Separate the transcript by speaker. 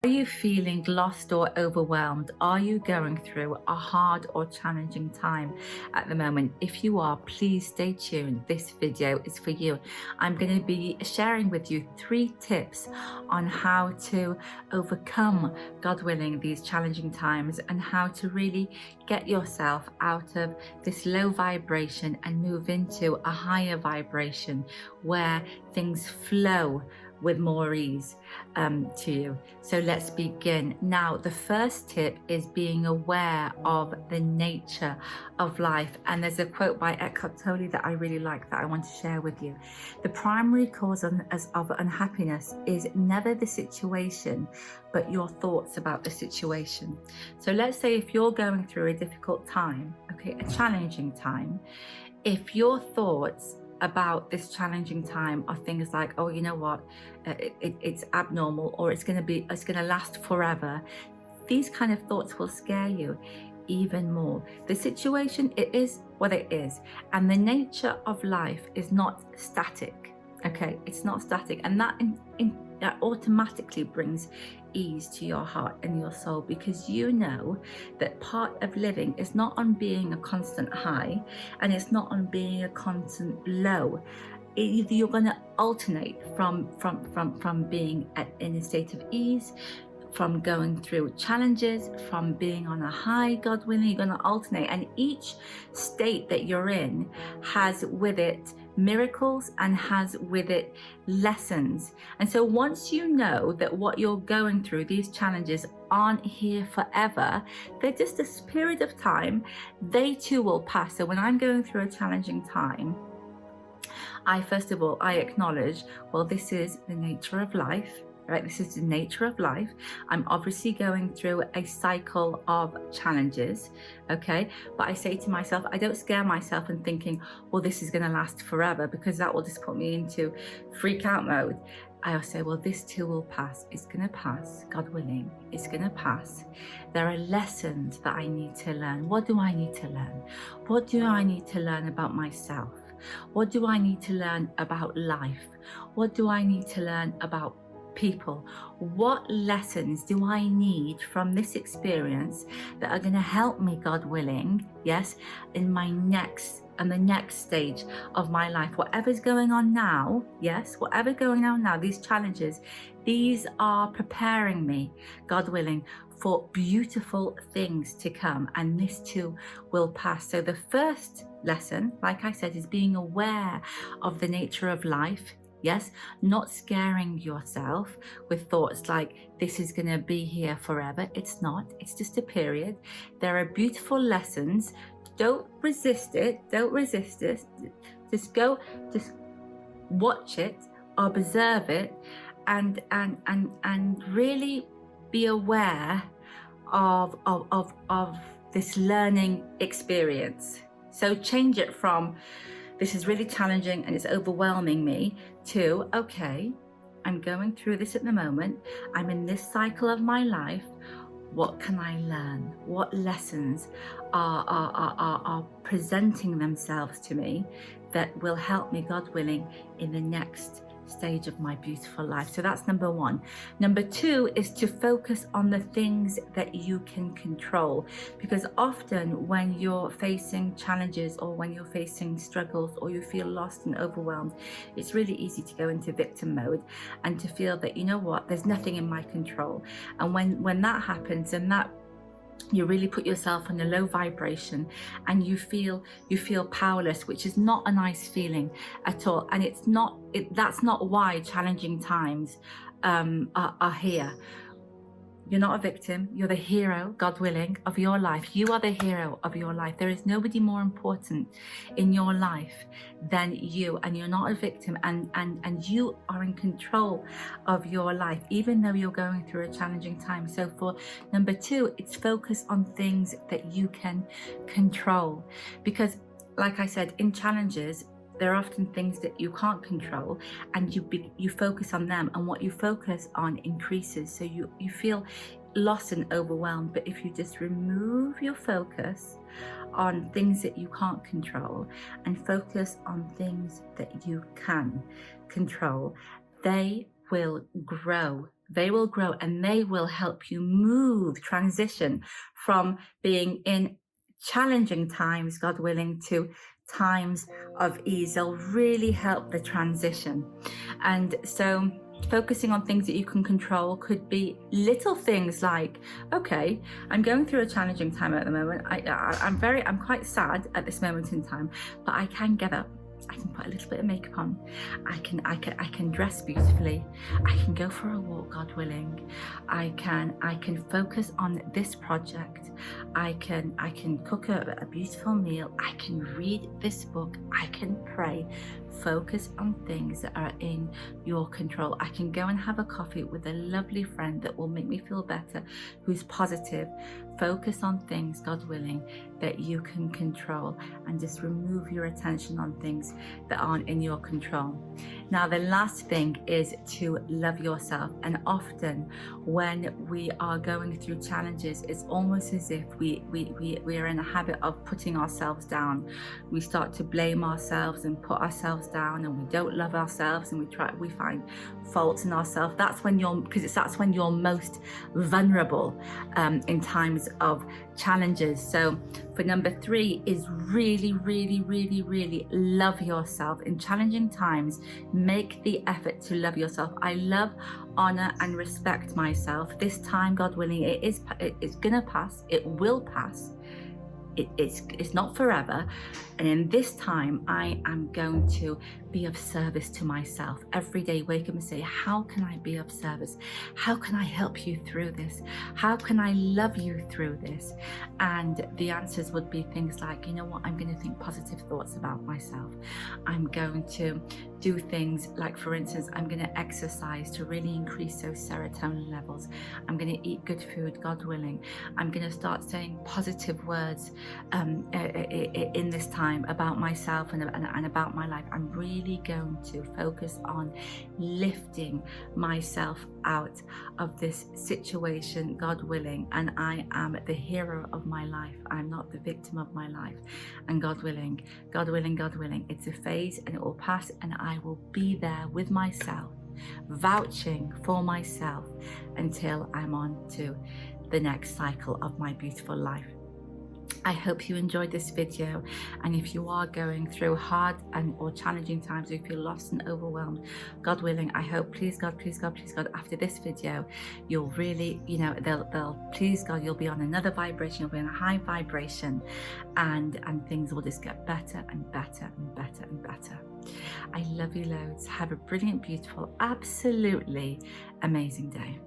Speaker 1: Are you feeling lost or overwhelmed? Are you going through a hard or challenging time at the moment? If you are, please stay tuned. This video is for you. I'm going to be sharing with you 3 tips on how to overcome, God willing, these challenging times and how to really get yourself out of this low vibration and move into a higher vibration where things flow with more ease to you. So let's begin. Now, the first tip is being aware of the nature of life. And there's a quote by Eckhart Tolle that I really like that I want to share with you. The primary cause of unhappiness is never the situation, but your thoughts about the situation. So let's say if you're going through a difficult time, okay, a challenging time, if your thoughts about this challenging time are things like, oh, you know what, it's abnormal, or it's going to last forever, these kind of thoughts will scare you even more. The situation, it is what it is, and the nature of life is not static. Okay, it's not static, and that that automatically brings ease to your heart and your soul, because you know that part of living is not on being a constant high and it's not on being a constant low. Either you're going to alternate from being in a state of ease, from going through challenges, from being on a high, God willing, you're going to alternate. And each state that you're in has with it miracles and has with it lessons. And so once you know that what you're going through, these challenges aren't here forever, they're just a period of time, they too will pass. So when I'm going through a challenging time, first of all, I acknowledge, well, this is the nature of life. Right, this is the nature of life. I'm obviously going through a cycle of challenges, okay? But I say to myself, I don't scare myself and thinking, well, this is going to last forever, because that will just put me into freak out mode. I say, well, this too will pass. It's going to pass, God willing. It's going to pass. There are lessons that I need to learn. What do I need to learn? What do I need to learn about myself? What do I need to learn about life? What do I need to learn about people? What lessons do I need from this experience that are going to help me, God willing, yes, in my the next stage of my life? Whatever's going on now, yes, whatever's going on now, these challenges, these are preparing me, God willing, for beautiful things to come, and this too will pass. So the first lesson, like I said, is being aware of the nature of life. Yes, not scaring yourself with thoughts like this is going to be here forever. It's not. It's just a period. There are beautiful lessons. Don't resist it. Don't resist it. Just watch it, observe it, and really be aware of this learning experience. So change it from this is really challenging and it's overwhelming me to, okay, I'm going through this at the moment. I'm in this cycle of my life. What can I learn? What lessons are presenting themselves to me that will help me, God willing, in the next stage of my beautiful life? So that's number 1. Number 2 is to focus on the things that you can control, because often when you're facing challenges or when you're facing struggles or you feel lost and overwhelmed, it's really easy to go into victim mode and to feel that, you know what, there's nothing in my control. And when that happens, and that you really put yourself in a low vibration and you feel powerless, which is not a nice feeling at all. And that's not why challenging times are here. You're not a victim. You're the hero, God willing, of your life. You are the hero of your life. There is nobody more important in your life than you, and you're not a victim, and you are in control of your life, even though you're going through a challenging time. So for number 2, it's focus on things that you can control, because like I said, in challenges, there are often things that you can't control, and you focus on them, and what you focus on increases. So you feel lost and overwhelmed. But if you just remove your focus on things that you can't control and focus on things that you can control, they will grow they will grow, and they will help you transition from being in challenging times, God willing, to times of ease. They'll really help the transition. And so focusing on things that you can control could be little things like, okay, I'm going through a challenging time at the moment. I'm quite sad at this moment in time, but I can get up. I can put a little bit of makeup on. I can dress beautifully. I can go for a walk, God willing. I can focus on this project. I can cook a beautiful meal. I can read this book. I can pray. Focus on things that are in your control. I can go and have a coffee with a lovely friend that will make me feel better, who's positive. Focus on things, God willing, that you can control, and just remove your attention on things that aren't in your control. Now, the last thing is to love yourself. And often when we are going through challenges, it's almost as if we are in a habit of putting ourselves down. We start to blame ourselves and put ourselves down, and we don't love ourselves, and we find faults in ourselves. That's when you're most vulnerable in times of challenges. So for number 3 is really love yourself. In challenging times, make the effort to love yourself. I love, honor, and respect myself. This time, God willing, it's gonna pass. It will pass. It's not forever. And in this time, I am going to be of service to myself. Every day, wake up and say, how can I be of service? How can I help you through this? How can I love you through this? And the answers would be things like, you know what, I'm going to think positive thoughts about myself. I'm going to do things like, for instance, I'm going to exercise to really increase those serotonin levels. I'm going to eat good food, God willing. I'm going to start saying positive words in this time about myself and about my life. I'm really going to focus on lifting myself out of this situation, God willing, and I am the hero of my life. I'm not the victim of my life. And God willing, it's a phase and it will pass, and I will be there with myself, vouching for myself until I'm on to the next cycle of my beautiful life. I hope you enjoyed this video, and if you are going through hard or challenging times, or you feel lost and overwhelmed, God willing, I hope, please God, after this video, you'll really, please God, you'll be on another vibration, you'll be on a high vibration, and things will just get better and better and better and better. I love you loads. Have a brilliant, beautiful, absolutely amazing day.